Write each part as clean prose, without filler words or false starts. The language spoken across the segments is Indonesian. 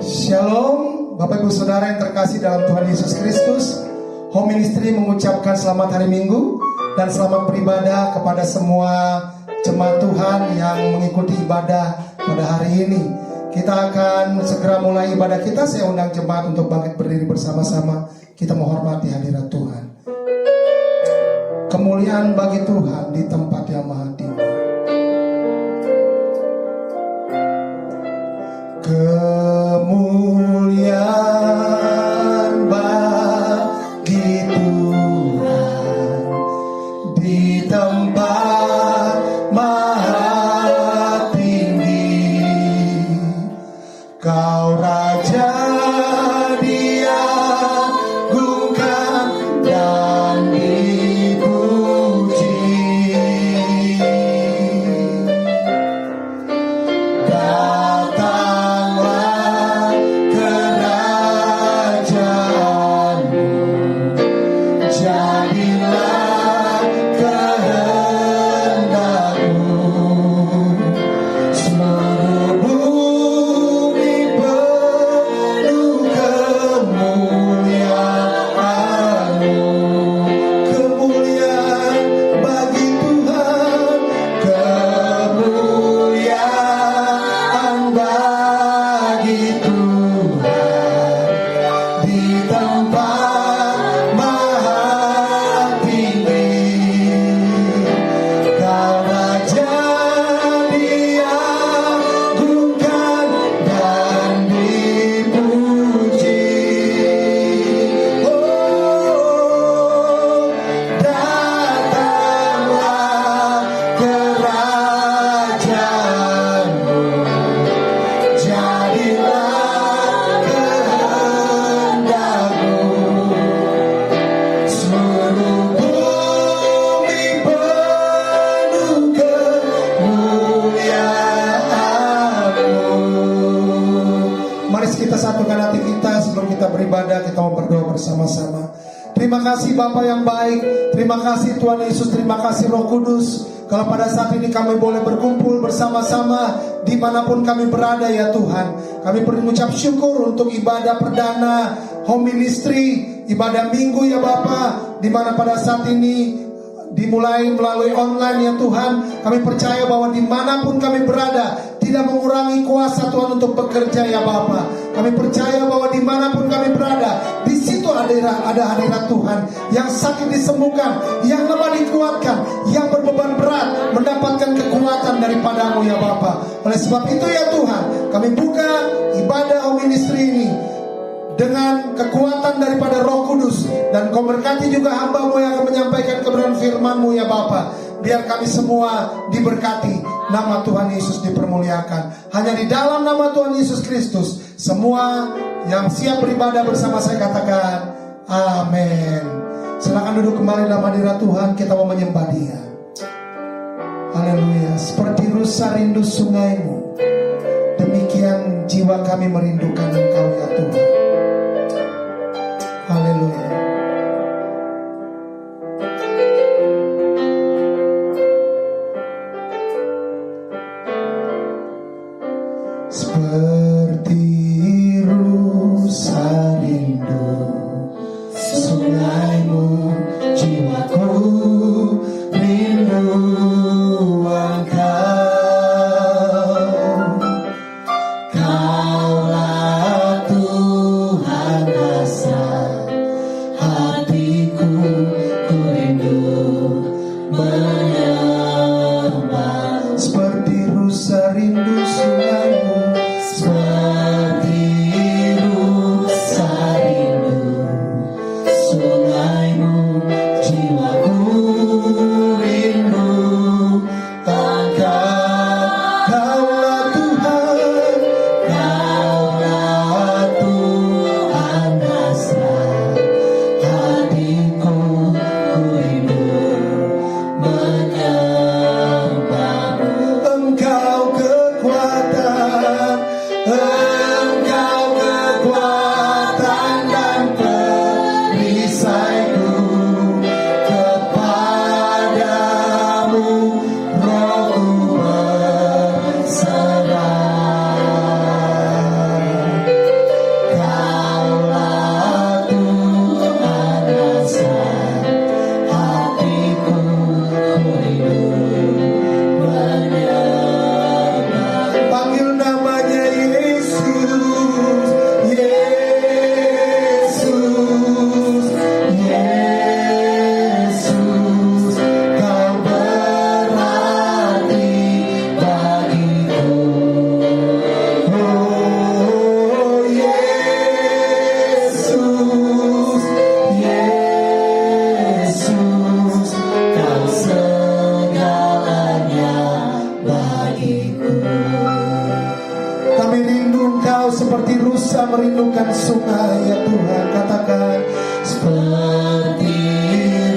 Shalom, Bapak Ibu Saudara yang terkasih dalam Tuhan Yesus Kristus. Home Ministry mengucapkan selamat hari Minggu dan selamat beribadah kepada semua jemaat Tuhan yang mengikuti ibadah pada hari ini. Kita akan segera mulai ibadah kita. Saya undang jemaat untuk bangkit berdiri bersama-sama. Kita menghormati hadirat Tuhan. Kemuliaan bagi Tuhan di tempat yang maha tinggi. Kemuliaan bagi Tuhan di tempat maha tinggi. Kau Raja diagungkan dan dipuji. Bersama-sama. Terima kasih Bapa yang baik. Terima kasih Tuhan Yesus. Terima kasih Roh Kudus. Kalau pada saat ini kami boleh berkumpul bersama-sama dimanapun kami berada ya Tuhan. Kami mengucap syukur untuk ibadah perdana Home Ministry, ibadah minggu ya Bapa, dimana pada saat ini dimulai melalui online ya Tuhan. Kami percaya bahwa dimanapun kami berada tidak mengurangi kuasa Tuhan untuk bekerja ya Bapa. Kami percaya bahwa dimanapun kami berada, di situ ada hadirat Tuhan. Yang sakit disembuhkan, yang lemah dikuatkan, yang berbeban berat mendapatkan kekuatan daripadamu ya Bapa. Oleh sebab itu ya Tuhan, kami buka ibadah Home Ministry ini dengan kekuatan daripada Roh Kudus. Dan kau berkati juga hamba-Mu yang akan menyampaikan kebenaran firman-Mu ya Bapa. Biar kami semua diberkati, nama Tuhan Yesus dipermuliakan. Hanya di dalam nama Tuhan Yesus Kristus, semua yang siap beribadah bersama saya katakan amin. Silakan duduk kembali dalam hadirat Tuhan. Kita mau menyembah Dia. Haleluya. Seperti rusa rindu sungai-Mu, demikian jiwa kami merindukan Engkau ya Tuhan. Haleluya. Seperti rusa rindu sungai-Mu, jiwaku rindu Engkau. Kaulah Tuhan hasrat hatiku, ku rindu menyembah. Seperti rusa rindu sungai-Mu, seperti rusa rindu sungai-Mu, jiwaku rindu Engkau. Kaulah Tuhan, Kaulah Tuhan hasrat hatiku, ku rindu menyembah-Mu. Engkau kekuatan, Engkau kekuatan dan perisaiku. Kepadamu Rohku berserah. Kami rindu Engkau seperti rusa merindukan sungai ya Tuhan. Katakan seperti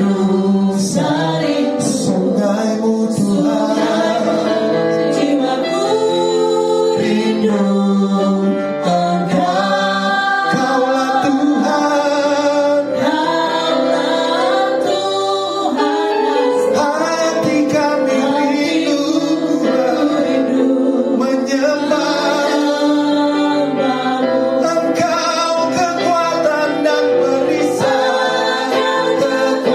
rusa sungaimu Tuhan. Jiwaku rindu Engkau, Kaulah Tuhan, Kaulah Tuhan, hati kami rindu menyembah Engkau, kekuatan dan perisai, kekuatan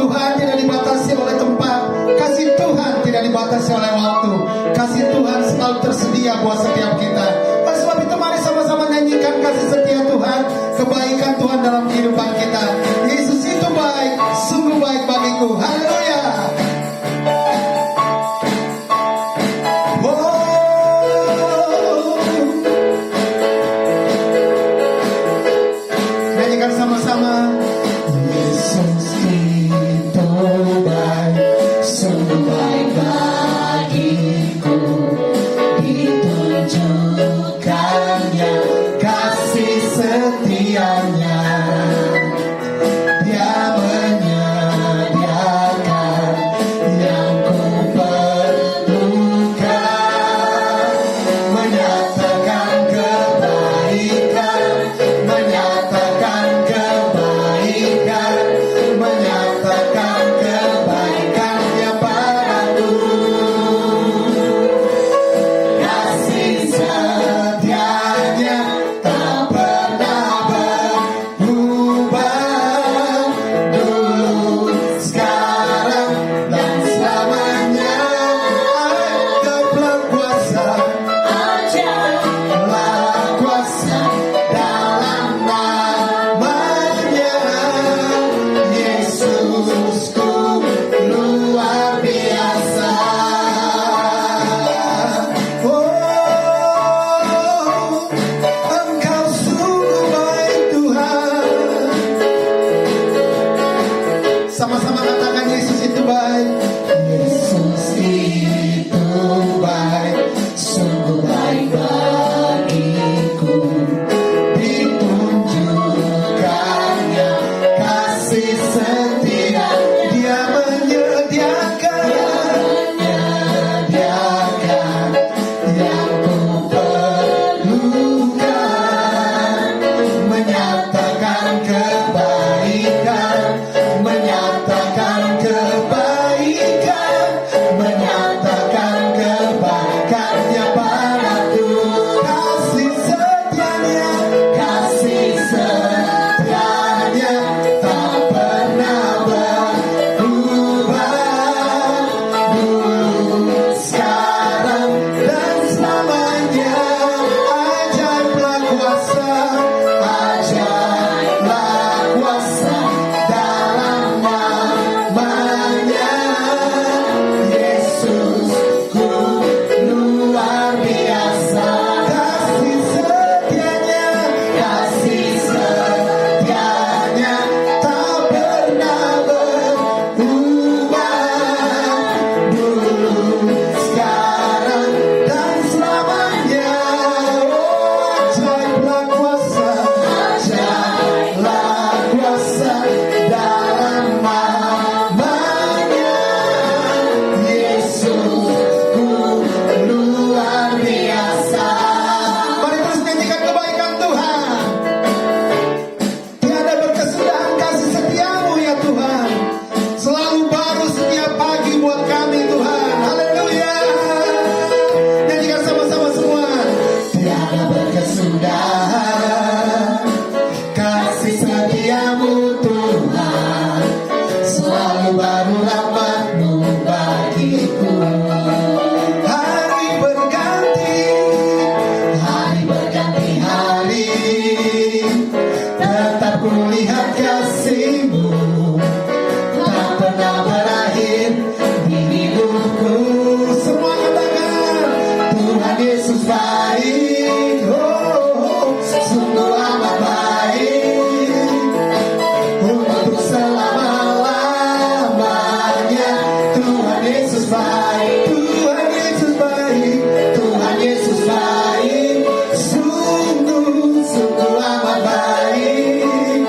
Tuhan tidak dibatasi oleh tempat, kasih Tuhan tidak dibatasi oleh waktu, kasih Tuhan selalu tersedia buat setiap kita. Oleh sebab itu mari sama-sama nyanyikan kasih setia Tuhan, kebaikan Tuhan dalam kehidupan kita. Yesus itu baik, sungguh baik bagiku. Haleluya. Nyanyikan sama-sama. Yesus itu baik, sungguh baik bagiku. Ditunjukkannya kasih setianya. Dia menyediakan yang ku perlukan, menyatakan kebaikan, menyatakan kebaikan, menyatakan kebaikannya padaku. Kasih setianya tak pernah berubah, dulu, sekarang, dan selamanya. Ajaiblah kuasa, Ajaiblah kuasa dalam namanya. Yesusku luar biasa. Oh, Engkau sungguh baik Tuhan. Sama-sama katakan Yesus itu baik. Yesus itu baik, sungguh baik bagiku. Ditunjukkannya kasih setia. Dia menyediakan Menyediakan yang ku perlukan, menyatakan kebaikan, menyatakan kebaikan, menyatakan kebaikannya padaku. kasih setianya. Kasih setianya tak pernah berubah, dulu, sekarang, Dan selamanya. Ajaiblah kuasa, ajaiblah kuasa dalam namanya. Yesusku luar biasa. kasih setianya. Kasih setianya tak pernah berubah, dulu, sekarang, Dan selamanya. Oh, ajaiblah kuasa, ajaiblah kuasa dalam namanya. Yesusku luar biasa. mari terus nyanyikan kebaikan Tuhan. Tiada berkesudahan kasih setiamu ya Tuhan, selalu baru setiap pagi buat kami Tuhan. Haleluya. Nyanyikan sama-sama semua. Tiada berkesudahan kasih setiamu Tuhan, selalu baru rahmat-Mu bagiku. Hari berganti, Hari berganti hari, tetap kulihat kasih-Mu, tak pernah berakhir di hidupku. semua katakan Tuhan Yesus baik, oh, sungguh amat baik, untuk selama-lamanya. Tuhan Yesus baik, Tuhan Yesus baik. Tuhan Yesus baik, sungguh amat baik,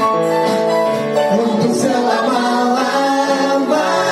untuk selama-lamanya.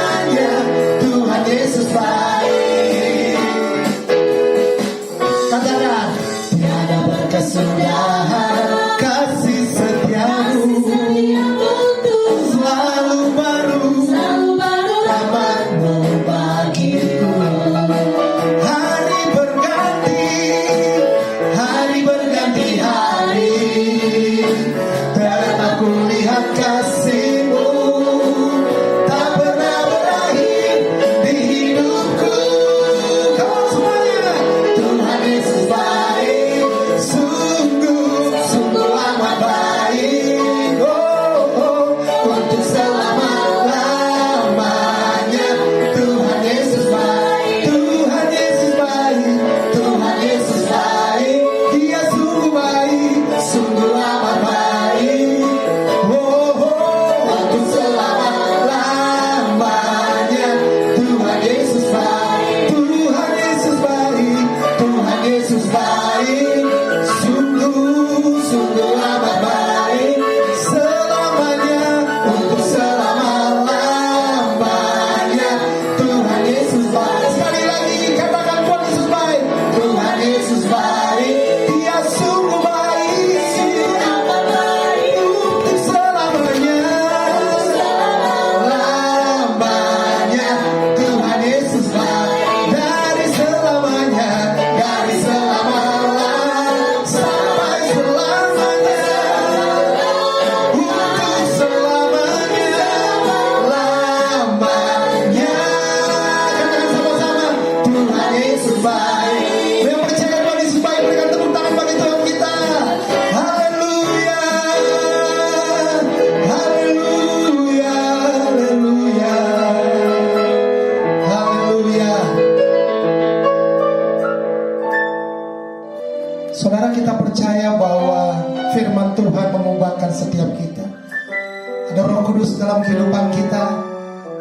Kudus dalam kehidupan kita.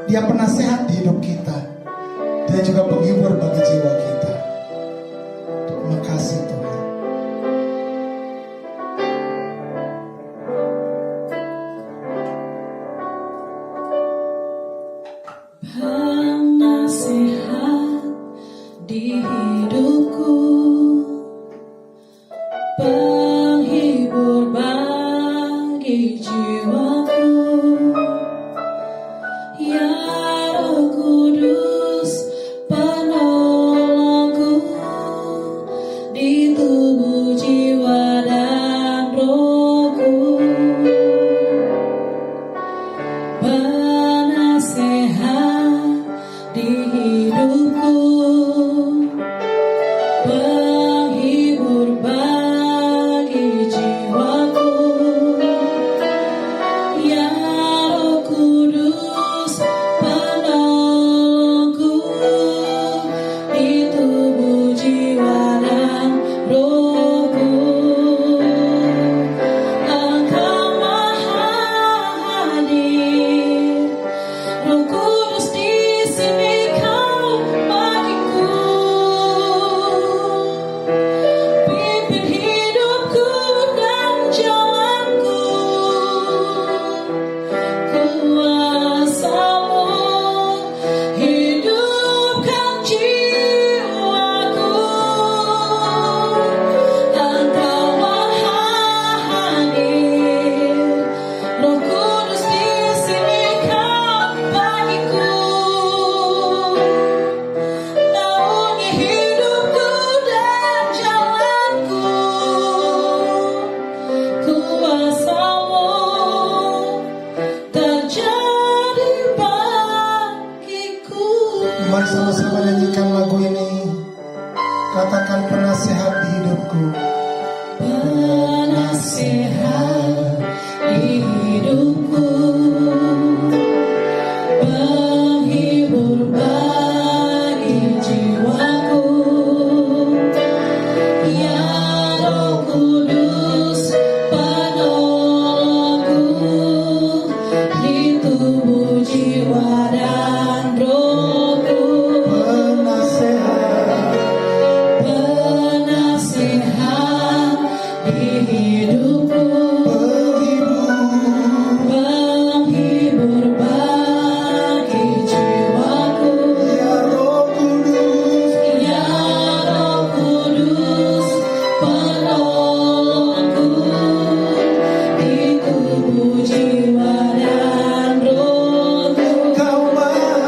Dia penasehat di hidup kita. Dia juga penghibur bagi jiwa kita. Terima kasih Tuhan. Penasehat di hidupku, penghibur bagi jiwaku, ya Roh Kudus penolongku di tubuh jiwa dan rohku. Penasehat di hidupku, penghibur bagi jiwaku, ya Roh Kudus penolongku di tubuh jiwa dan rohku. Engkau maha hadir, Roh Kudus di sini kau bagiku. Pimpin hidupku dan jalanku, kuasa-Mu hidupkan jiwaku. Engkau maha hadir, Roh Kudus di sini kau bagiku. Naungi hidupku dan jalanku, kuasa-Mu terjadi bagiku. Mari sama-sama nyanyikan lagu ini. Katakan penasehat di hidupku. Penasehat di hidupku, penghibur bagi jiwaku, ya Roh Kudus penolongku di tubuh jiwa dan rohku. Penasehat di hidupku, penghibur bagi jiwaku, ya Roh Kudus penolongku di tubuh jiwa dan rohku. Engkau maha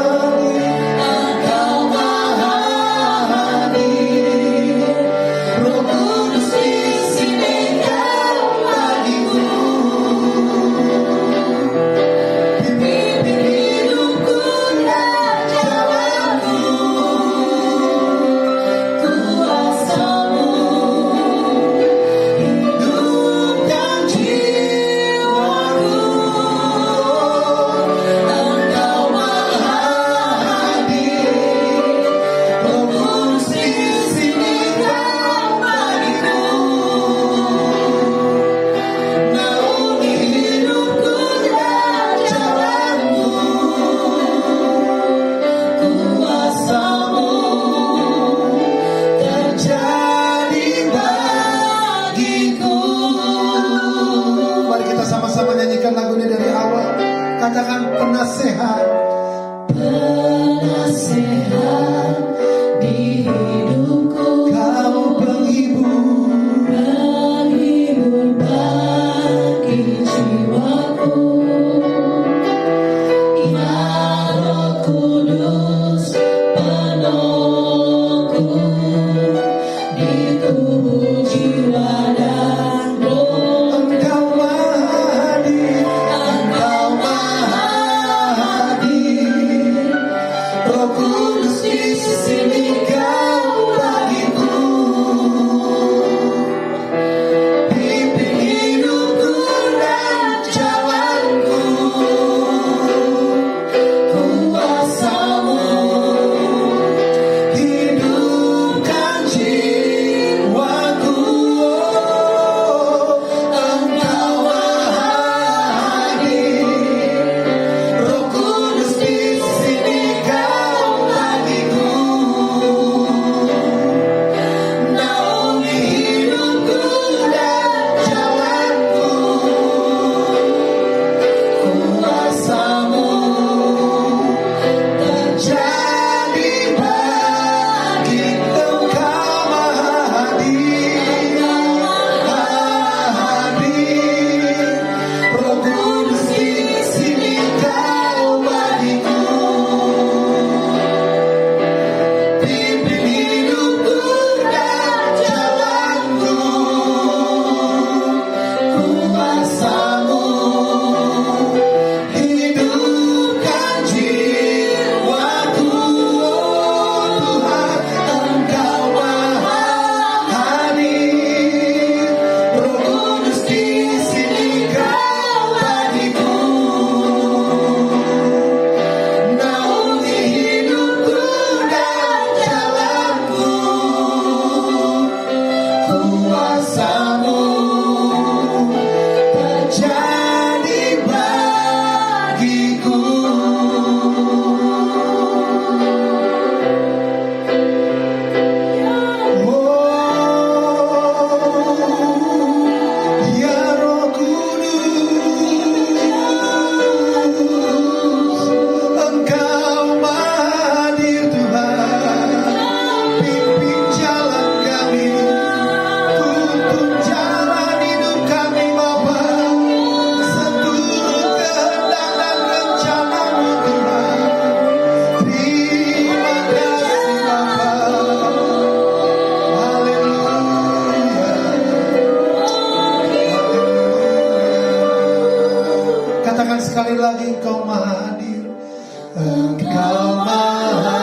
Engkau maha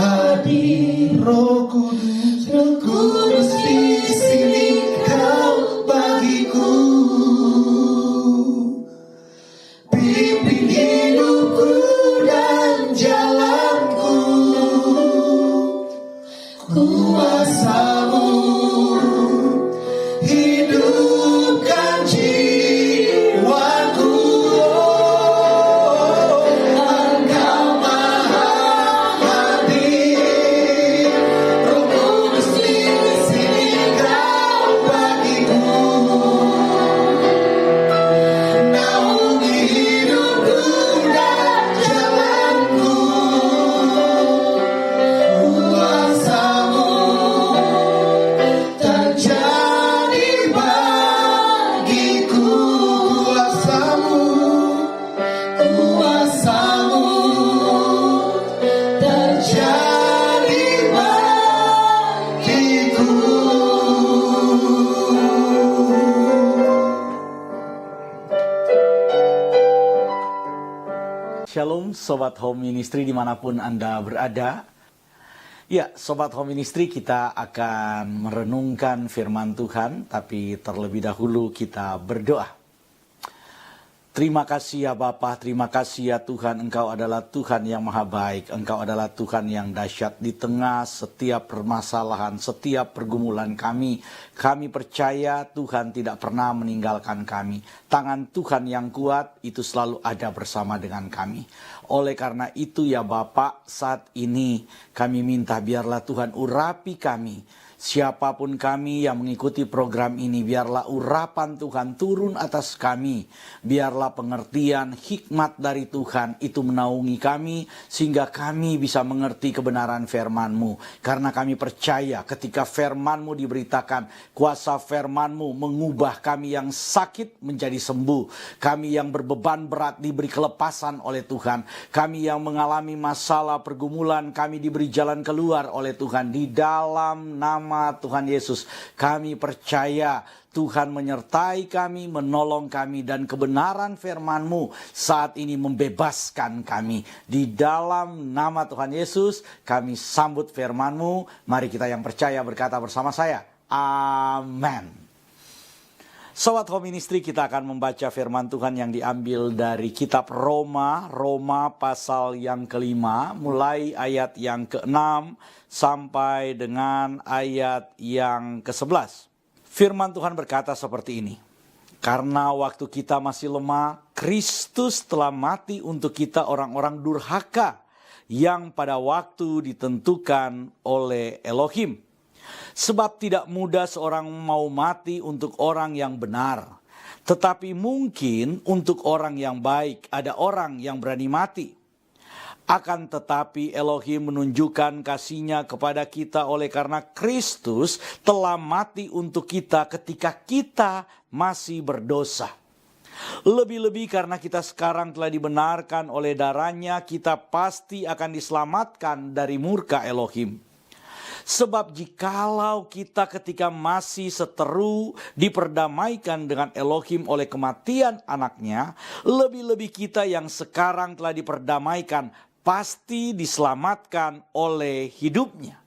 hadir. Roh Kudus, Roh Kudus di sini kau bagiku. Pimpin hidupku dan jalanku. Kuasamu hidupkan jiwaku. Engkau maha hadir. Roh Kudus di sini kau bagiku. Naungi hidupku dan jalanku. Kuasamu terjadi bagiku. Kuasamu terjadi bagiku. Shalom Sobat Home Ministry dimanapun Anda berada. Ya, Sobat Home Ministry, kita akan merenungkan firman Tuhan, tapi terlebih dahulu kita berdoa. Terima kasih ya Bapa, terima kasih ya Tuhan, Engkau adalah Tuhan yang maha baik, Engkau adalah Tuhan yang dahsyat di tengah setiap permasalahan, setiap pergumulan kami. Kami percaya Tuhan tidak pernah meninggalkan kami. Tangan Tuhan yang kuat itu selalu ada bersama dengan kami. Oleh karena itu ya Bapa, saat ini kami minta biarlah Tuhan urapi kami. Siapapun kami yang mengikuti program ini, biarlah urapan Tuhan turun atas kami. Biarlah pengertian hikmat dari Tuhan itu menaungi kami, sehingga kami bisa mengerti kebenaran firman-Mu. Karena kami percaya ketika firman-Mu diberitakan, kuasa firman-Mu mengubah kami yang sakit menjadi sembuh. Kami yang berbeban berat diberi kelepasan oleh Tuhan. Kami yang mengalami masalah pergumulan, kami diberi jalan keluar oleh Tuhan. Di dalam nama Tuhan Yesus, kami percaya Tuhan menyertai kami, menolong kami, dan kebenaran firman-Mu saat ini membebaskan kami. Di dalam nama Tuhan Yesus, kami sambut firman-Mu. Mari kita yang percaya berkata bersama saya, amin. Sobat Home Ministry, kita akan membaca firman Tuhan yang diambil dari kitab Roma pasal yang ke-5, mulai ayat yang ke-6 sampai dengan ayat yang ke-11. Firman Tuhan berkata seperti ini. Karena waktu kita masih lemah, Kristus telah mati untuk kita orang-orang durhaka yang pada waktu ditentukan oleh Elohim. Sebab tidak mudah seorang mau mati untuk orang yang benar. Tetapi mungkin untuk orang yang baik ada orang yang berani mati. Akan tetapi Elohim menunjukkan kasih-Nya kepada kita oleh karena Kristus telah mati untuk kita ketika kita masih berdosa. Lebih-lebih karena kita sekarang telah dibenarkan oleh darah-Nya, kita pasti akan diselamatkan dari murka Elohim. Sebab jikalau kita ketika masih seteru diperdamaikan dengan Elohim oleh kematian anaknya, lebih-lebih kita yang sekarang telah diperdamaikan pasti diselamatkan oleh hidupnya.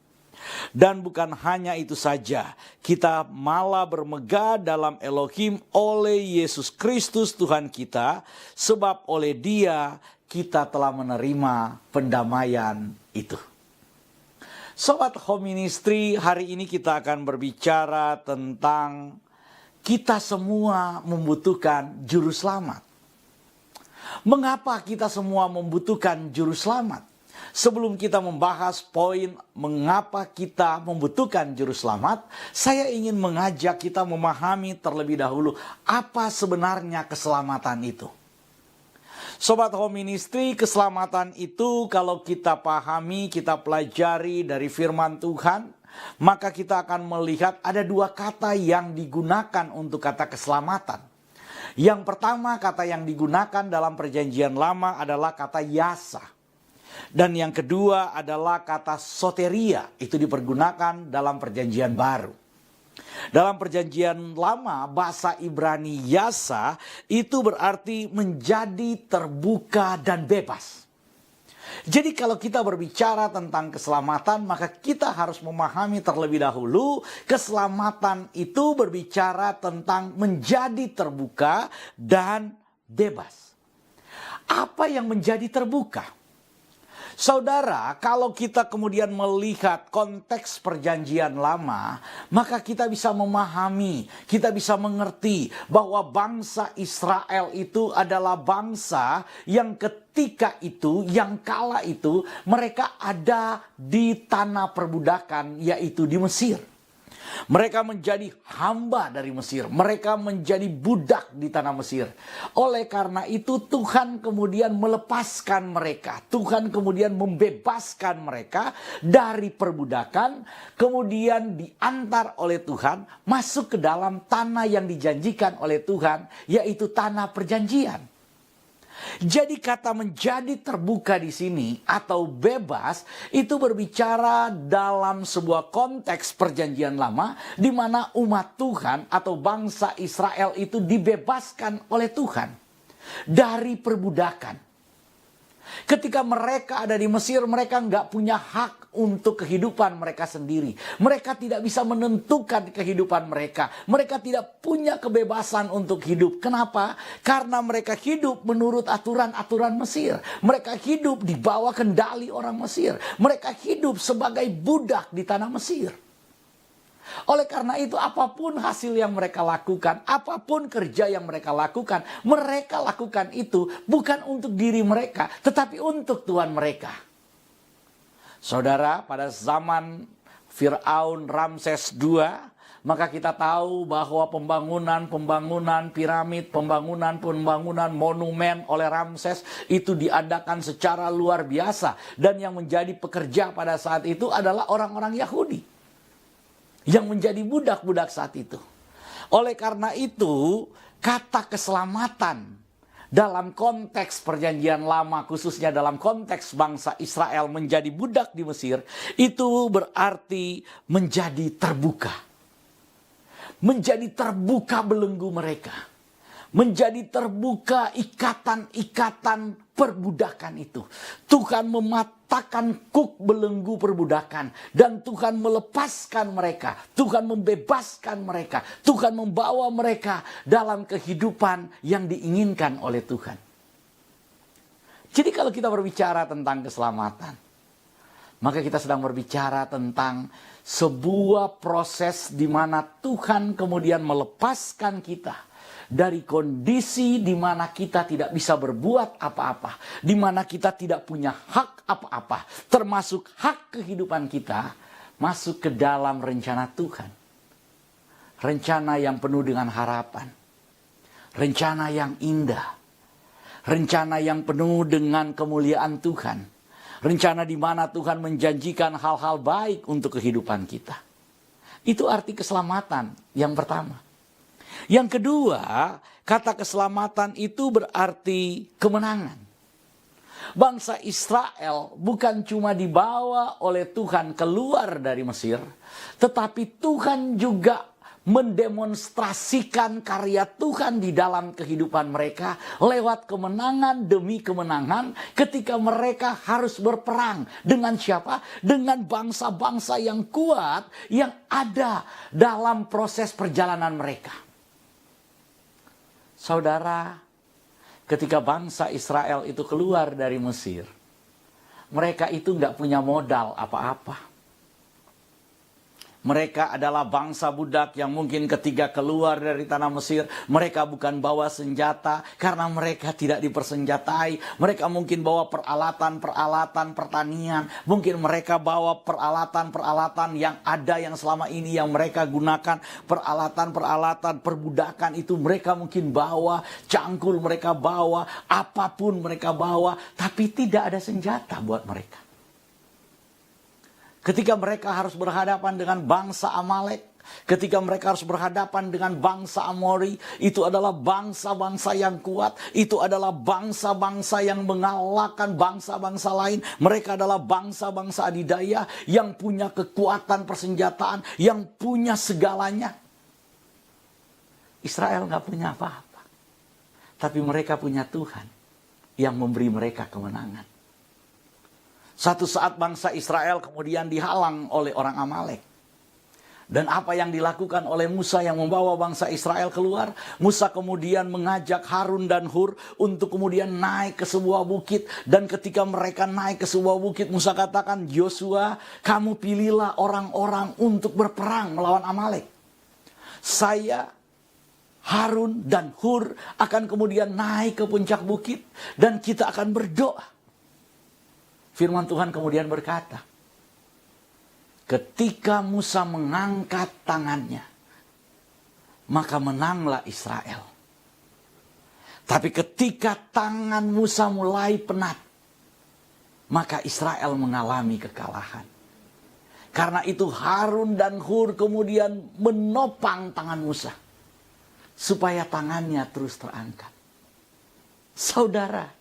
Dan bukan hanya itu saja, kita malah bermegah dalam Elohim oleh Yesus Kristus Tuhan kita, sebab oleh Dia kita telah menerima pendamaian itu. Sobat Home Ministry, hari ini kita akan berbicara tentang kita semua membutuhkan juru selamat. Mengapa kita semua membutuhkan juru selamat? Sebelum kita membahas poin mengapa kita membutuhkan juru selamat, saya ingin mengajak kita memahami terlebih dahulu apa sebenarnya keselamatan itu. Sobat Home Ministry, keselamatan itu kalau kita pahami, kita pelajari dari firman Tuhan, maka kita akan melihat ada dua kata yang digunakan untuk kata keselamatan. Yang pertama, kata yang digunakan dalam perjanjian lama adalah kata yasa. Dan yang kedua adalah kata soteria, itu dipergunakan dalam perjanjian baru. Dalam perjanjian lama, bahasa Ibrani yasa itu berarti menjadi terbuka dan bebas. Jadi kalau kita berbicara tentang keselamatan, maka kita harus memahami terlebih dahulu keselamatan itu berbicara tentang menjadi terbuka dan bebas. Apa yang menjadi terbuka? Saudara, kalau kita kemudian melihat konteks perjanjian lama, maka kita bisa memahami, kita bisa mengerti bahwa bangsa Israel itu adalah bangsa yang ketika itu, yang kala itu, mereka ada di tanah perbudakan, yaitu di Mesir. Mereka menjadi hamba dari Mesir. Mereka menjadi budak di tanah Mesir. Oleh karena itu Tuhan kemudian melepaskan mereka. Tuhan kemudian membebaskan mereka dari perbudakan. Kemudian diantar oleh Tuhan masuk ke dalam tanah yang dijanjikan oleh Tuhan. Yaitu tanah perjanjian. Jadi kata menjadi terbuka di sini atau bebas itu berbicara dalam sebuah konteks perjanjian lama di mana umat Tuhan atau bangsa Israel itu dibebaskan oleh Tuhan dari perbudakan. Ketika mereka ada di Mesir, mereka nggak punya hak untuk kehidupan mereka sendiri. Mereka tidak bisa menentukan kehidupan mereka. Mereka tidak punya kebebasan untuk hidup. Kenapa? Karena mereka hidup menurut aturan-aturan Mesir. Mereka hidup di bawah kendali orang Mesir. Mereka hidup sebagai budak di tanah Mesir. Oleh karena itu apapun hasil yang mereka lakukan, apapun kerja yang mereka lakukan itu bukan untuk diri mereka, tetapi untuk Tuhan mereka. Saudara, pada zaman Firaun Ramses II, maka kita tahu bahwa pembangunan piramid, pembangunan monumen oleh Ramses itu diadakan secara luar biasa. Dan yang menjadi pekerja pada saat itu adalah orang-orang Yahudi yang menjadi budak-budak saat itu. Oleh karena itu, kata keselamatan dalam konteks perjanjian lama, khususnya dalam konteks bangsa Israel menjadi budak di Mesir, itu berarti menjadi terbuka. Menjadi terbuka belenggu mereka. Menjadi terbuka ikatan-ikatan perbudakan itu. Tuhan mematahkan kuk belenggu perbudakan. Dan Tuhan melepaskan mereka. Tuhan membebaskan mereka. Tuhan membawa mereka dalam kehidupan yang diinginkan oleh Tuhan. Jadi kalau kita berbicara tentang keselamatan, maka kita sedang berbicara tentang sebuah proses di mana Tuhan kemudian melepaskan kita dari kondisi di mana kita tidak bisa berbuat apa-apa, di mana kita tidak punya hak apa-apa, termasuk hak kehidupan kita, masuk ke dalam rencana Tuhan. Rencana yang penuh dengan harapan, rencana yang indah, rencana yang penuh dengan kemuliaan Tuhan, rencana di mana Tuhan menjanjikan hal-hal baik untuk kehidupan kita. Itu arti keselamatan yang pertama. Yang kedua, kata keselamatan itu berarti kemenangan. Bangsa Israel bukan cuma dibawa oleh Tuhan keluar dari Mesir, tetapi Tuhan juga mendemonstrasikan karya Tuhan di dalam kehidupan mereka lewat kemenangan demi kemenangan ketika mereka harus berperang. Dengan siapa? Dengan bangsa-bangsa yang kuat yang ada dalam proses perjalanan mereka. Saudara, ketika bangsa Israel itu keluar dari Mesir, mereka itu nggak punya modal apa-apa. Mereka adalah bangsa budak yang mungkin ketika keluar dari tanah Mesir, mereka bukan bawa senjata karena mereka tidak dipersenjatai. Mereka mungkin bawa peralatan-peralatan pertanian. Mungkin mereka bawa peralatan-peralatan yang ada yang selama ini yang mereka gunakan. Peralatan-peralatan perbudakan itu mereka mungkin bawa. Cangkul mereka bawa. Apapun mereka bawa. Tapi tidak ada senjata buat mereka. Ketika mereka harus berhadapan dengan bangsa Amalek, ketika mereka harus berhadapan dengan bangsa Amori, itu adalah bangsa-bangsa yang kuat, itu adalah bangsa-bangsa yang mengalahkan bangsa-bangsa lain. Mereka adalah bangsa-bangsa adidaya yang punya kekuatan persenjataan, yang punya segalanya. Israel nggak punya apa-apa, tapi mereka punya Tuhan yang memberi mereka kemenangan. Satu saat bangsa Israel kemudian dihalang oleh orang Amalek. Dan apa yang dilakukan oleh Musa yang membawa bangsa Israel keluar? Musa kemudian mengajak Harun dan Hur untuk kemudian naik ke sebuah bukit. Dan ketika mereka naik ke sebuah bukit, Musa katakan, Yosua, kamu pilihlah orang-orang untuk berperang melawan Amalek. Saya, Harun dan Hur akan kemudian naik ke puncak bukit. Dan kita akan berdoa. Firman Tuhan kemudian berkata, ketika Musa mengangkat tangannya, maka menanglah Israel. Tapi ketika tangan Musa mulai penat, maka Israel mengalami kekalahan. Karena itu Harun dan Hur kemudian menopang tangan Musa, supaya tangannya terus terangkat. Saudara,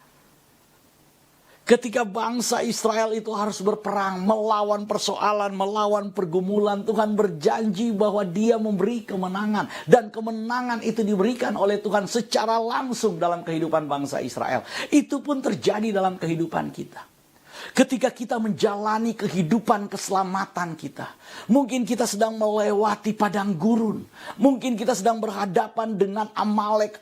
ketika bangsa Israel itu harus berperang, melawan persoalan, melawan pergumulan, Tuhan berjanji bahwa Dia memberi kemenangan. Dan kemenangan itu diberikan oleh Tuhan secara langsung dalam kehidupan bangsa Israel. Itu pun terjadi dalam kehidupan kita. Ketika kita menjalani kehidupan keselamatan kita, mungkin kita sedang melewati padang gurun, mungkin kita sedang berhadapan dengan Amalek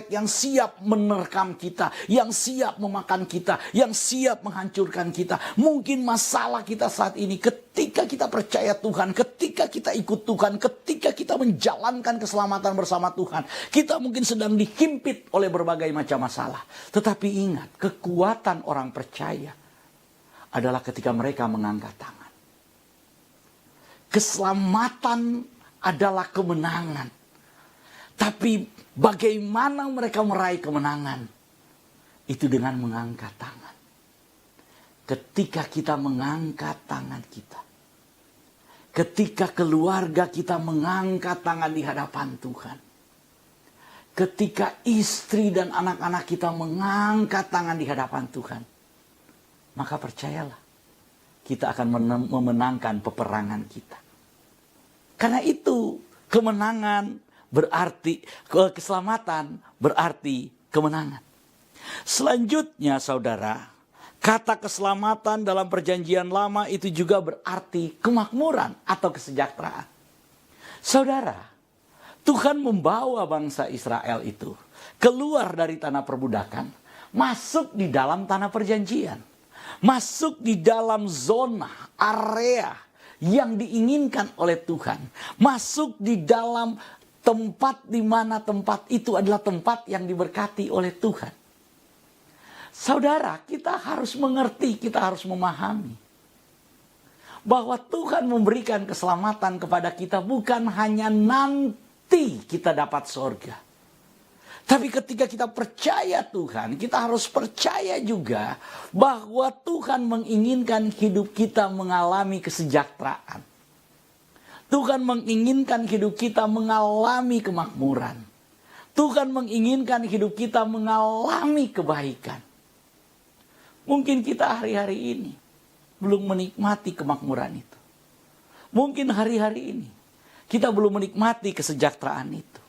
yang siap menerkam kita, yang siap memakan kita, yang siap menghancurkan kita. Mungkin masalah kita saat ini, ketika kita percaya Tuhan, ketika kita ikut Tuhan, ketika kita menjalankan keselamatan bersama Tuhan, kita mungkin sedang dihimpit oleh berbagai macam masalah. Tetapi ingat, kekuatan orang percaya adalah ketika mereka mengangkat tangan. Keselamatan adalah kemenangan. Tapi bagaimana mereka meraih kemenangan? Itu dengan mengangkat tangan. Ketika kita mengangkat tangan kita, ketika keluarga kita mengangkat tangan di hadapan Tuhan, ketika istri dan anak-anak kita mengangkat tangan di hadapan Tuhan, maka percayalah, kita akan memenangkan peperangan kita. Karena itu, kemenangan berarti, keselamatan berarti kemenangan. Selanjutnya saudara, kata keselamatan dalam perjanjian lama itu juga berarti kemakmuran atau kesejahteraan. Saudara, Tuhan membawa bangsa Israel itu keluar dari tanah perbudakan, masuk di dalam tanah perjanjian. Masuk di dalam zona, area yang diinginkan oleh Tuhan. Masuk di dalam tempat di mana tempat itu adalah tempat yang diberkati oleh Tuhan. Saudara, kita harus mengerti, kita harus memahami bahwa Tuhan memberikan keselamatan kepada kita bukan hanya nanti kita dapat surga. Tapi ketika kita percaya Tuhan, kita harus percaya juga bahwa Tuhan menginginkan hidup kita mengalami kesejahteraan. Tuhan menginginkan hidup kita mengalami kemakmuran. Tuhan menginginkan hidup kita mengalami kebaikan. Mungkin kita hari-hari ini belum menikmati kemakmuran itu. Mungkin hari-hari ini kita belum menikmati kesejahteraan itu.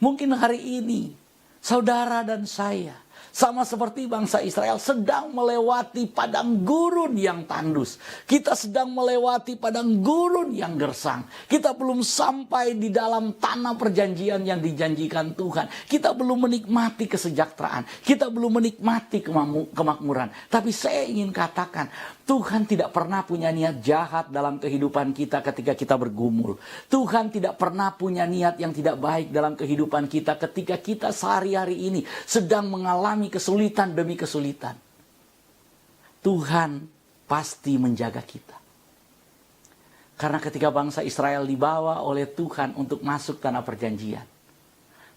Mungkin hari ini saudara dan saya sama seperti bangsa Israel sedang melewati padang gurun yang tandus. Kita sedang melewati padang gurun yang gersang. Kita belum sampai di dalam tanah perjanjian yang dijanjikan Tuhan. Kita belum menikmati kesejahteraan. Kita belum menikmati kemakmuran. Tapi saya ingin katakan, Tuhan tidak pernah punya niat jahat dalam kehidupan kita ketika kita bergumul. Tuhan tidak pernah punya niat yang tidak baik dalam kehidupan kita ketika kita sehari-hari ini sedang mengalami kesulitan demi kesulitan. Tuhan pasti menjaga kita. Karena ketika bangsa Israel dibawa oleh Tuhan untuk masuk tanah perjanjian,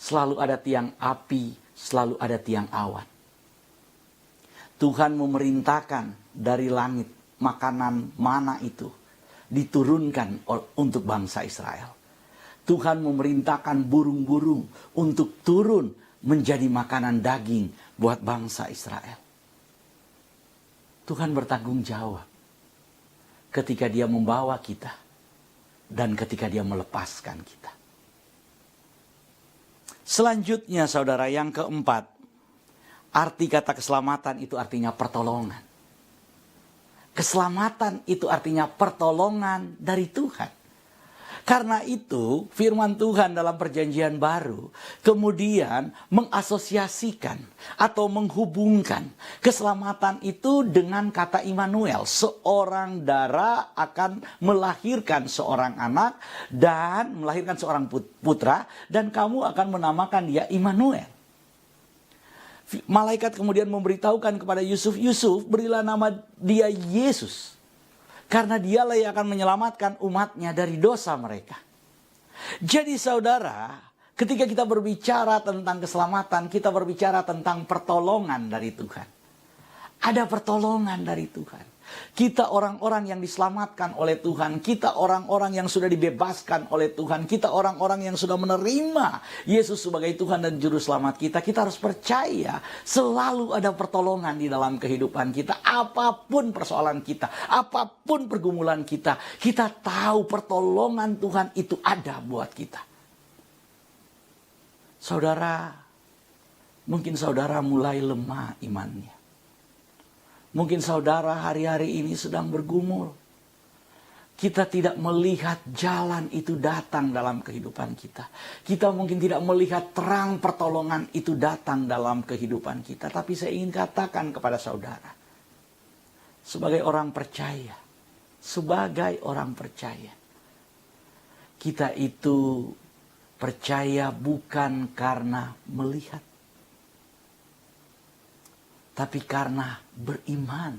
selalu ada tiang api, selalu ada tiang awan. Tuhan memerintahkan dari langit makanan mana itu diturunkan untuk bangsa Israel. Tuhan memerintahkan burung-burung untuk turun menjadi makanan daging buat bangsa Israel. Tuhan bertanggung jawab ketika Dia membawa kita dan ketika Dia melepaskan kita. Selanjutnya saudara, yang keempat, arti kata keselamatan itu artinya pertolongan. Keselamatan itu artinya pertolongan dari Tuhan. Karena itu firman Tuhan dalam perjanjian baru kemudian mengasosiasikan atau menghubungkan keselamatan itu dengan kata Immanuel. Seorang dara akan melahirkan seorang anak dan melahirkan seorang putra dan kamu akan menamakan dia Immanuel. Malaikat kemudian memberitahukan kepada Yusuf, Yusuf berilah nama dia Yesus. Karena dialah yang akan menyelamatkan umatnya dari dosa mereka. Jadi saudara, ketika kita berbicara tentang keselamatan, kita berbicara tentang pertolongan dari Tuhan. Ada pertolongan dari Tuhan. Kita orang-orang yang diselamatkan oleh Tuhan. Kita orang-orang yang sudah dibebaskan oleh Tuhan. Kita orang-orang yang sudah menerima Yesus sebagai Tuhan dan Juru Selamat kita. Kita harus percaya selalu ada pertolongan di dalam kehidupan kita. Apapun persoalan kita, apapun pergumulan kita, kita tahu pertolongan Tuhan itu ada buat kita. Saudara, mungkin saudara mulai lemah imannya. Mungkin saudara hari-hari ini sedang bergumul. Kita tidak melihat jalan itu datang dalam kehidupan kita. Kita mungkin tidak melihat terang pertolongan itu datang dalam kehidupan kita. Tapi saya ingin katakan kepada saudara. Sebagai orang percaya. Kita itu percaya bukan karena melihat. Tapi karena beriman.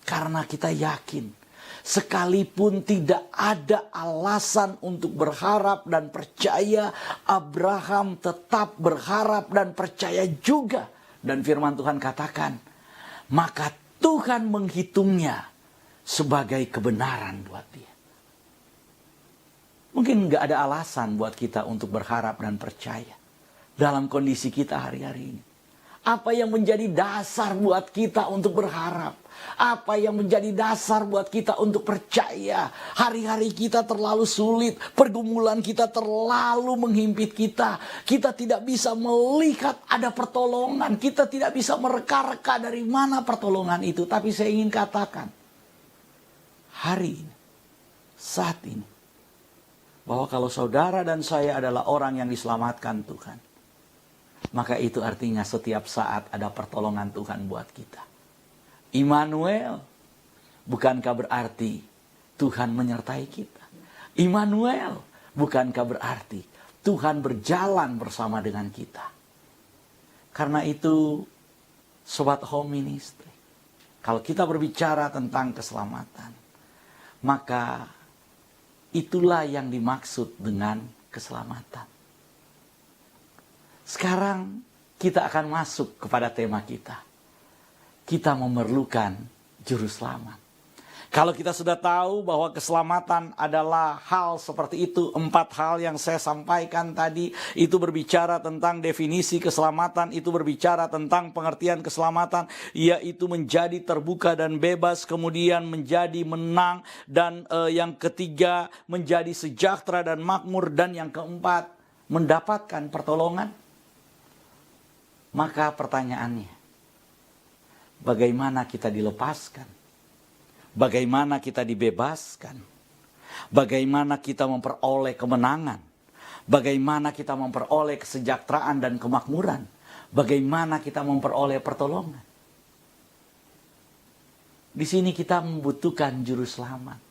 Karena kita yakin. Sekalipun tidak ada alasan untuk berharap dan percaya. Abraham tetap berharap dan percaya juga. Dan firman Tuhan katakan. Maka Tuhan menghitungnya sebagai kebenaran buat dia. Mungkin gak ada alasan buat kita untuk berharap dan percaya. Dalam kondisi kita hari-hari ini. Apa yang menjadi dasar buat kita untuk berharap? Apa yang menjadi dasar buat kita untuk percaya? Hari-hari kita terlalu sulit, pergumulan kita terlalu menghimpit kita. Kita tidak bisa melihat ada pertolongan, kita tidak bisa mereka-reka dari mana pertolongan itu. Tapi saya ingin katakan, hari ini, saat ini, bahwa kalau saudara dan saya adalah orang yang diselamatkan Tuhan, maka itu artinya setiap saat ada pertolongan Tuhan buat kita. Immanuel, bukankah berarti Tuhan menyertai kita? Immanuel, bukankah berarti Tuhan berjalan bersama dengan kita? Karena itu, Sobat Home Ministry, kalau kita berbicara tentang keselamatan, maka itulah yang dimaksud dengan keselamatan. Sekarang kita akan masuk kepada tema kita. Kita memerlukan juru selamat. Kalau kita sudah tahu bahwa keselamatan adalah hal seperti itu, 4 hal yang saya sampaikan tadi, itu berbicara tentang definisi keselamatan, itu berbicara tentang pengertian keselamatan, yaitu menjadi terbuka dan bebas, kemudian menjadi menang, dan yang ketiga menjadi sejahtera dan makmur, dan yang keempat mendapatkan pertolongan. Maka pertanyaannya, bagaimana kita dilepaskan? Bagaimana kita dibebaskan? Bagaimana kita memperoleh kemenangan? Bagaimana kita memperoleh kesejahteraan dan kemakmuran? Bagaimana kita memperoleh pertolongan? Di sini kita membutuhkan juru selamat.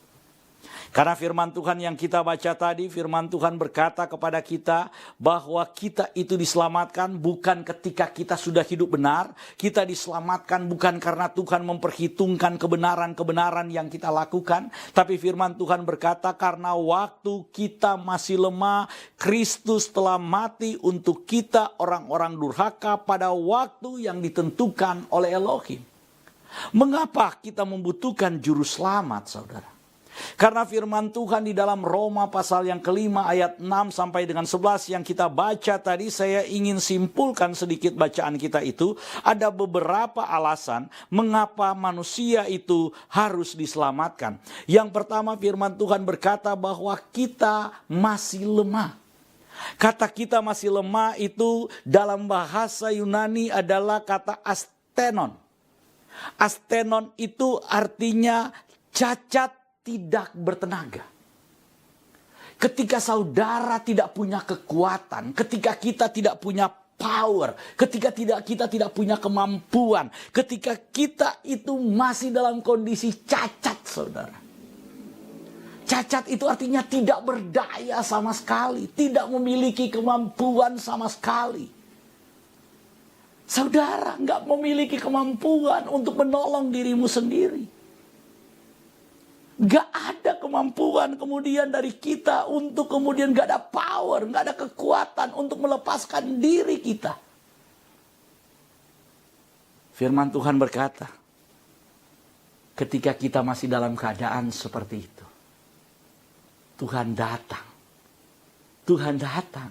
Karena firman Tuhan yang kita baca tadi, firman Tuhan berkata kepada kita bahwa kita itu diselamatkan bukan ketika kita sudah hidup benar. Kita diselamatkan bukan karena Tuhan memperhitungkan kebenaran-kebenaran yang kita lakukan. Tapi firman Tuhan berkata karena waktu kita masih lemah, Kristus telah mati untuk kita orang-orang durhaka pada waktu yang ditentukan oleh Elohim. Mengapa kita membutuhkan juru selamat, saudara? Karena firman Tuhan di dalam Roma pasal yang kelima ayat 6 sampai dengan 11 yang kita baca tadi, saya ingin simpulkan sedikit bacaan kita itu. Ada beberapa alasan mengapa manusia itu harus diselamatkan. Yang pertama, firman Tuhan berkata bahwa kita masih lemah. Kata kita masih lemah itu dalam bahasa Yunani adalah kata astenon. Astenon itu artinya cacat, tidak bertenaga. Ketika saudara tidak punya kekuatan, ketika kita tidak punya power, ketika kita tidak punya kemampuan, ketika kita itu masih dalam kondisi cacat, saudara. Cacat itu artinya tidak berdaya sama sekali, tidak memiliki kemampuan sama sekali. Saudara nggak memiliki kemampuan untuk menolong dirimu sendiri. Gak ada kemampuan kemudian dari kita untuk kemudian gak ada power, gak ada kekuatan untuk melepaskan diri kita. Firman Tuhan berkata, ketika kita masih dalam keadaan seperti itu, Tuhan datang. Tuhan datang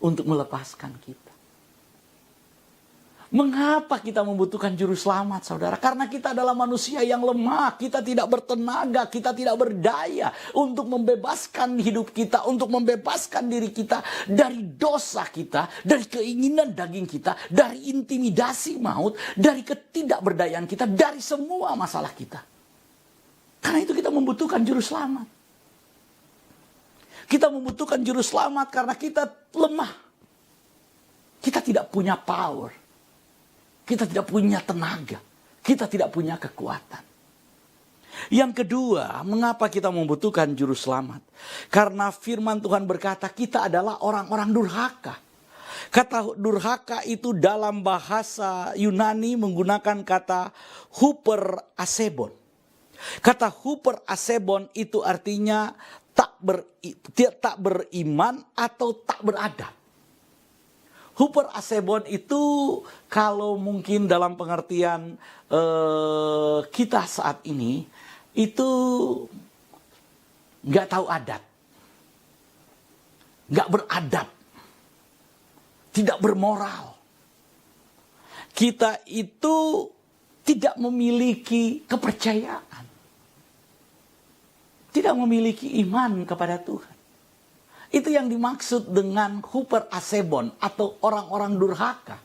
untuk melepaskan kita. Mengapa kita membutuhkan juru selamat, saudara? Karena kita adalah manusia yang lemah. Kita tidak bertenaga, kita tidak berdaya untuk membebaskan hidup kita, untuk membebaskan diri kita dari dosa kita, dari keinginan daging kita, dari intimidasi maut, dari ketidakberdayaan kita, dari semua masalah kita. Karena itu kita membutuhkan juru selamat. Kita membutuhkan juru selamat karena kita lemah. Kita tidak punya power. Kita tidak punya tenaga. Kita tidak punya kekuatan. Yang kedua, mengapa kita membutuhkan juru selamat? Karena firman Tuhan berkata kita adalah orang-orang durhaka. Kata durhaka itu dalam bahasa Yunani menggunakan kata huper asebon. Kata huper asebon itu artinya tak beriman atau tak beradab. Huper asebon itu kalau mungkin dalam pengertian kita saat ini itu nggak tahu adat, nggak beradab, tidak bermoral. Kita itu tidak memiliki kepercayaan, tidak memiliki iman kepada Tuhan. Itu yang dimaksud dengan huper asebon atau orang-orang durhaka.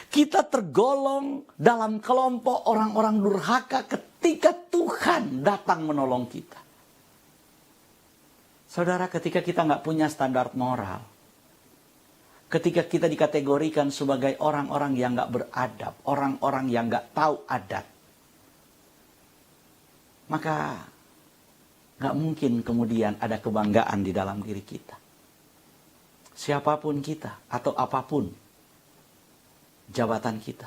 Kita tergolong dalam kelompok orang-orang durhaka ketika Tuhan datang menolong kita. Saudara, ketika kita nggak punya standar moral, ketika kita dikategorikan sebagai orang-orang yang nggak beradab, orang-orang yang nggak tahu adat, maka nggak mungkin kemudian ada kebanggaan di dalam diri kita. Siapapun kita atau apapun jabatan kita.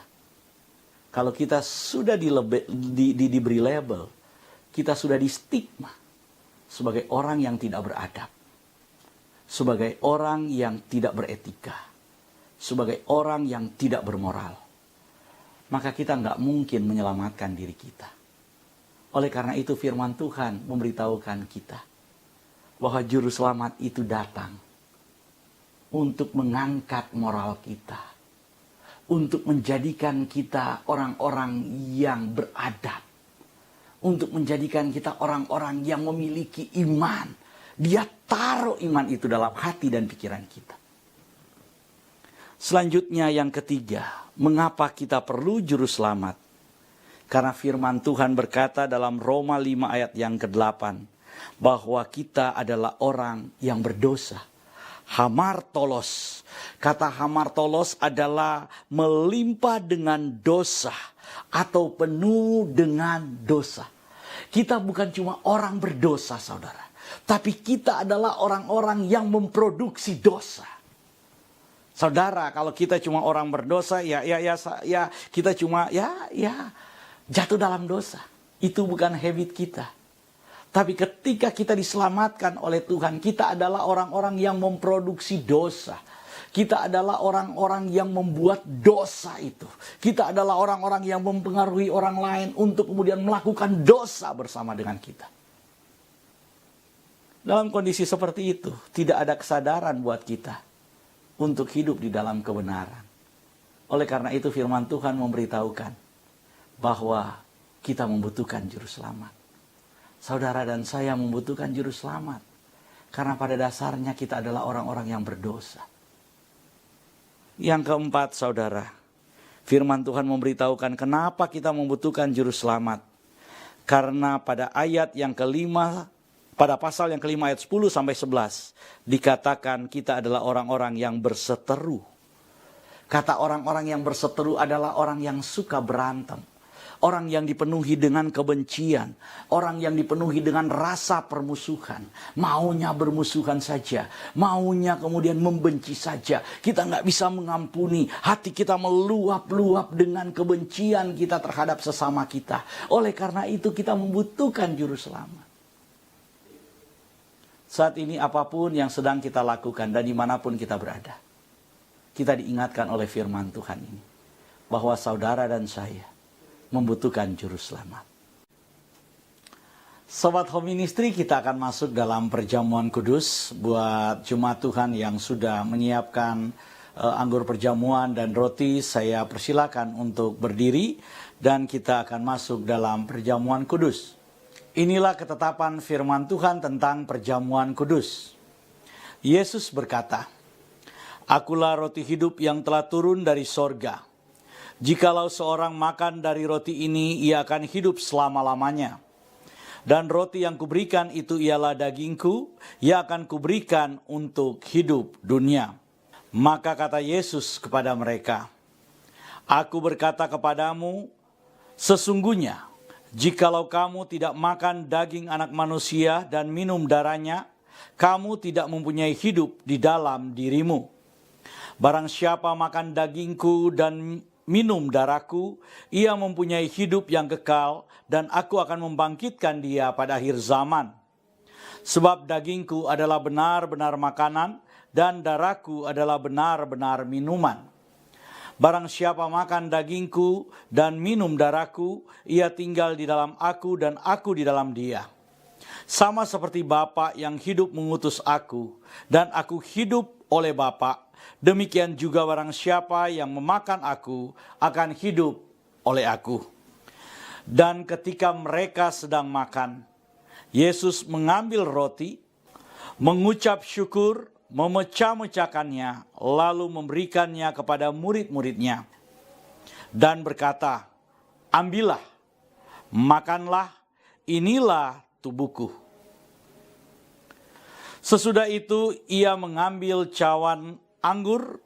Kalau kita sudah diberi label, kita sudah di stigma sebagai orang yang tidak beradab, sebagai orang yang tidak beretika, sebagai orang yang tidak bermoral, maka kita nggak mungkin menyelamatkan diri kita. Oleh karena itu firman Tuhan memberitahukan kita bahwa juru selamat itu datang untuk mengangkat moral kita, untuk menjadikan kita orang-orang yang beradab, untuk menjadikan kita orang-orang yang memiliki iman. Dia taruh iman itu dalam hati dan pikiran kita. Selanjutnya yang ketiga, mengapa kita perlu juru selamat? Karena firman Tuhan berkata dalam Roma 5 ayat yang ke-8 bahwa kita adalah orang yang berdosa. Hamartolos. Kata hamartolos adalah melimpah dengan dosa atau penuh dengan dosa. Kita bukan cuma orang berdosa, saudara, tapi kita adalah orang-orang yang memproduksi dosa. Saudara, kalau kita cuma orang berdosa, ya kita cuma jatuh dalam dosa. Itu bukan habit kita. Tapi ketika kita diselamatkan oleh Tuhan, kita adalah orang-orang yang memproduksi dosa. Kita adalah orang-orang yang membuat dosa itu. Kita adalah orang-orang yang mempengaruhi orang lain untuk kemudian melakukan dosa bersama dengan kita. Dalam kondisi seperti itu, tidak ada kesadaran buat kita untuk hidup di dalam kebenaran. Oleh karena itu firman Tuhan memberitahukan bahwa kita membutuhkan juru selamat. Saudara dan saya membutuhkan juru selamat. Karena pada dasarnya kita adalah orang-orang yang berdosa. Yang keempat, saudara, Firman Tuhan memberitahukan kenapa kita membutuhkan juru selamat. Karena pada ayat yang kelima, pada pasal yang kelima ayat 10 sampai 11, dikatakan kita adalah orang-orang yang berseteru. Kata orang-orang yang berseteru adalah orang yang suka berantem. Orang yang dipenuhi dengan kebencian. Orang yang dipenuhi dengan rasa permusuhan. Maunya bermusuhan saja. Maunya kemudian membenci saja. Kita nggak bisa mengampuni. Hati kita meluap-luap dengan kebencian kita terhadap sesama kita. Oleh karena itu kita membutuhkan juru selamat. Saat ini apapun yang sedang kita lakukan dan dimanapun kita berada, kita diingatkan oleh firman Tuhan ini, bahwa saudara dan saya membutuhkan juru selamat. Sobat Home Ministry, kita akan masuk dalam perjamuan kudus. Buat jemaat Tuhan yang sudah menyiapkan anggur perjamuan dan roti, saya persilakan untuk berdiri dan kita akan masuk dalam perjamuan kudus. Inilah ketetapan firman Tuhan tentang perjamuan kudus. Yesus berkata, "Akulah roti hidup yang telah turun dari sorga. Jikalau seorang makan dari roti ini, ia akan hidup selama-lamanya. Dan roti yang kuberikan itu ialah dagingku, ia akan kuberikan untuk hidup dunia." Maka kata Yesus kepada mereka, "Aku berkata kepadamu, sesungguhnya, jikalau kamu tidak makan daging anak manusia dan minum darahnya, kamu tidak mempunyai hidup di dalam dirimu. Barang siapa makan dagingku dan minum darahku, ia mempunyai hidup yang kekal, dan aku akan membangkitkan dia pada akhir zaman. Sebab dagingku adalah benar-benar makanan, dan darahku adalah benar-benar minuman. Barang siapa makan dagingku dan minum darahku, ia tinggal di dalam aku dan aku di dalam dia. Sama seperti Bapa yang hidup mengutus aku, dan aku hidup oleh Bapa, demikian juga barang siapa yang memakan aku akan hidup oleh aku." Dan ketika mereka sedang makan, Yesus mengambil roti, mengucap syukur, memecah-mecahkannya, lalu memberikannya kepada murid-muridnya, dan berkata, "Ambillah, makanlah, inilah tubuhku." Sesudah itu ia mengambil cawan anggur,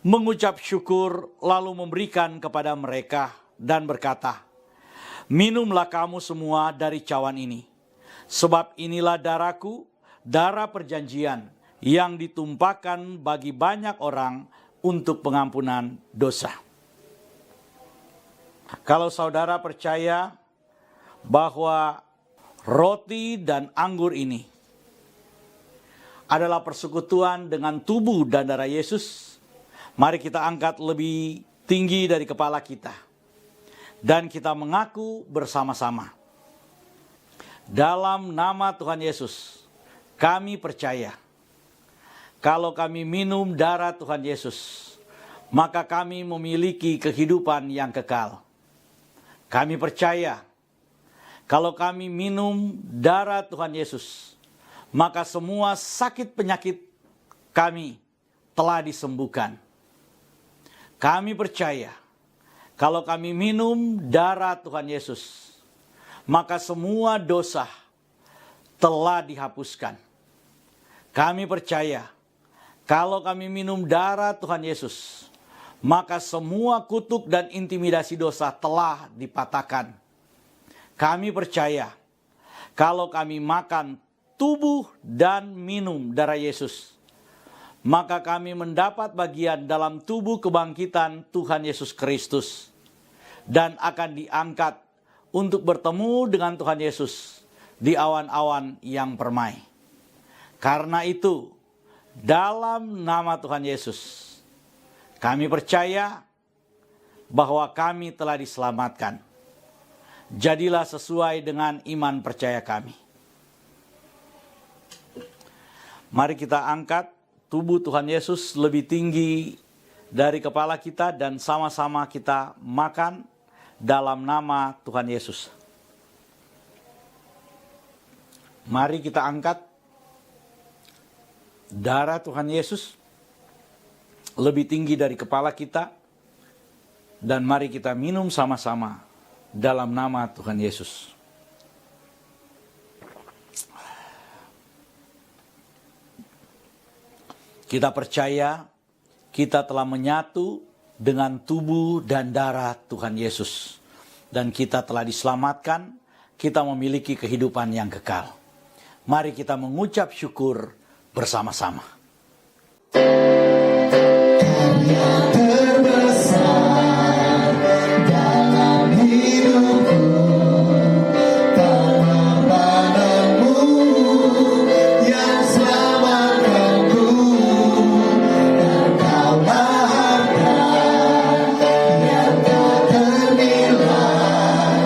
mengucap syukur, lalu memberikan kepada mereka dan berkata, "Minumlah kamu semua dari cawan ini, sebab inilah darahku, darah perjanjian yang ditumpahkan bagi banyak orang untuk pengampunan dosa." Kalau saudara percaya bahwa roti dan anggur ini adalah persekutuan dengan tubuh dan darah Yesus, mari kita angkat lebih tinggi dari kepala kita. Dan kita mengaku bersama-sama, dalam nama Tuhan Yesus, kami percaya, kalau kami minum darah Tuhan Yesus, maka kami memiliki kehidupan yang kekal. Kami percaya, kalau kami minum darah Tuhan Yesus, maka semua sakit penyakit kami telah disembuhkan. Kami percaya, kalau kami minum darah Tuhan Yesus, maka semua dosa telah dihapuskan. Kami percaya, kalau kami minum darah Tuhan Yesus, maka semua kutuk dan intimidasi dosa telah dipatahkan. Kami percaya, kalau kami makan tubuh dan minum darah Yesus, maka kami mendapat bagian dalam tubuh kebangkitan Tuhan Yesus Kristus, dan akan diangkat untuk bertemu dengan Tuhan Yesus di awan-awan yang permai. Karena itu, dalam nama Tuhan Yesus, kami percaya bahwa kami telah diselamatkan. Jadilah sesuai dengan iman percaya kami. Mari kita angkat tubuh Tuhan Yesus lebih tinggi dari kepala kita dan sama-sama kita makan dalam nama Tuhan Yesus. Mari kita angkat darah Tuhan Yesus lebih tinggi dari kepala kita Dan mari kita minum sama-sama dalam nama Tuhan Yesus. Kita percaya kita telah menyatu dengan tubuh dan darah Tuhan Yesus. Dan kita telah diselamatkan, kita memiliki kehidupan yang kekal. Mari kita mengucap syukur bersama-sama. Terbesar dalam hidupku, pengorbananmu yang selamatkanku. Engkaulah harta yang tak ternilai,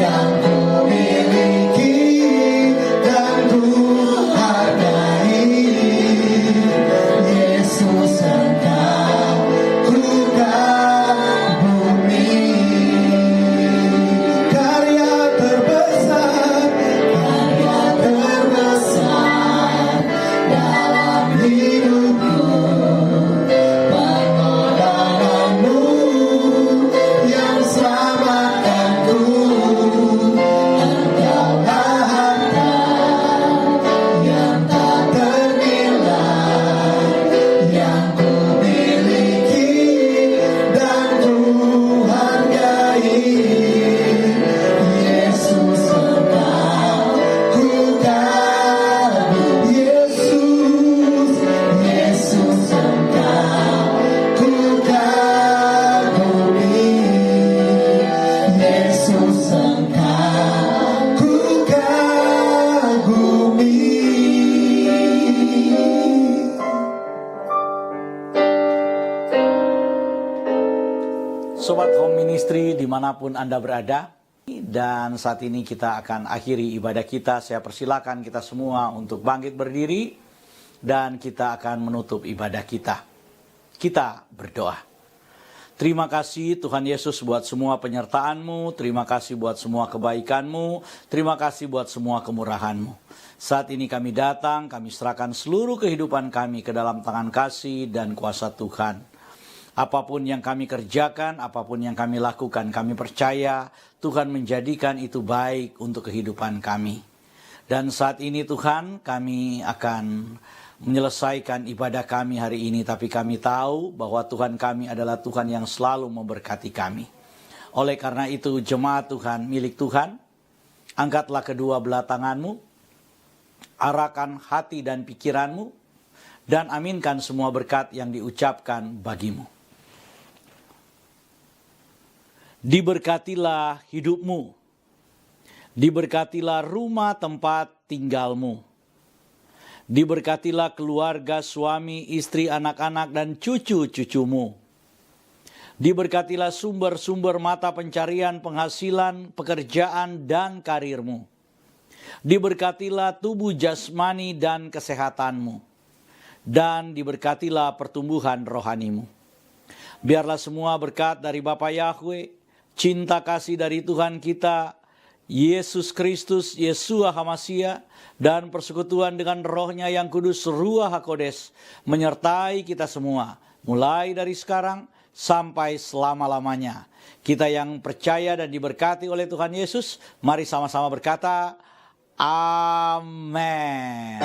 yang ku miliki dan ku hargai. Yesus, Engkau ku kagumi. Karya terbesar dalam hidupku, pengorbananmu yang selamatkanku. Engkaulah harta yang tak ternilai, yang ku miliki dan ku hargai. Yesus, Engkau ku kagumi. Yesus, Engkau ku kagumi. Yesus, Engkau ku kagumi. Sobat Home Ministry dimanapun Anda berada, dan saat ini kita akan akhiri ibadah kita. Saya persilakan kita semua untuk bangkit berdiri dan kita akan menutup ibadah kita. Kita berdoa. Terima kasih Tuhan Yesus buat semua penyertaan-Mu, terima kasih buat semua kebaikan-Mu, terima kasih buat semua kemurahan-Mu. Saat ini kami datang, kami serahkan seluruh kehidupan kami ke dalam tangan kasih dan kuasa Tuhan. Apapun yang kami kerjakan, apapun yang kami lakukan, kami percaya Tuhan menjadikan itu baik untuk kehidupan kami. Dan saat ini Tuhan, kami akan menyelesaikan ibadah kami hari ini, tapi kami tahu bahwa Tuhan kami adalah Tuhan yang selalu memberkati kami. Oleh karena itu, jemaat Tuhan, milik Tuhan, angkatlah kedua belah tanganmu, arahkan hati dan pikiranmu, dan aminkan semua berkat yang diucapkan bagimu. Diberkatilah hidupmu, diberkatilah rumah tempat tinggalmu, diberkatilah keluarga, suami, istri, anak-anak, dan cucu-cucumu. Diberkatilah sumber-sumber mata pencarian, penghasilan, pekerjaan, dan karirmu. Diberkatilah tubuh jasmani dan kesehatanmu. Dan diberkatilah pertumbuhan rohanimu. Biarlah semua berkat dari Bapa Yahweh, cinta kasih dari Tuhan kita, Yesus Kristus, Yeshua HaMashiach, dan persekutuan dengan rohnya yang kudus, Ruach HaKodes, menyertai kita semua, mulai dari sekarang sampai selama-lamanya. Kita yang percaya dan diberkati oleh Tuhan Yesus, mari sama-sama berkata, Amin.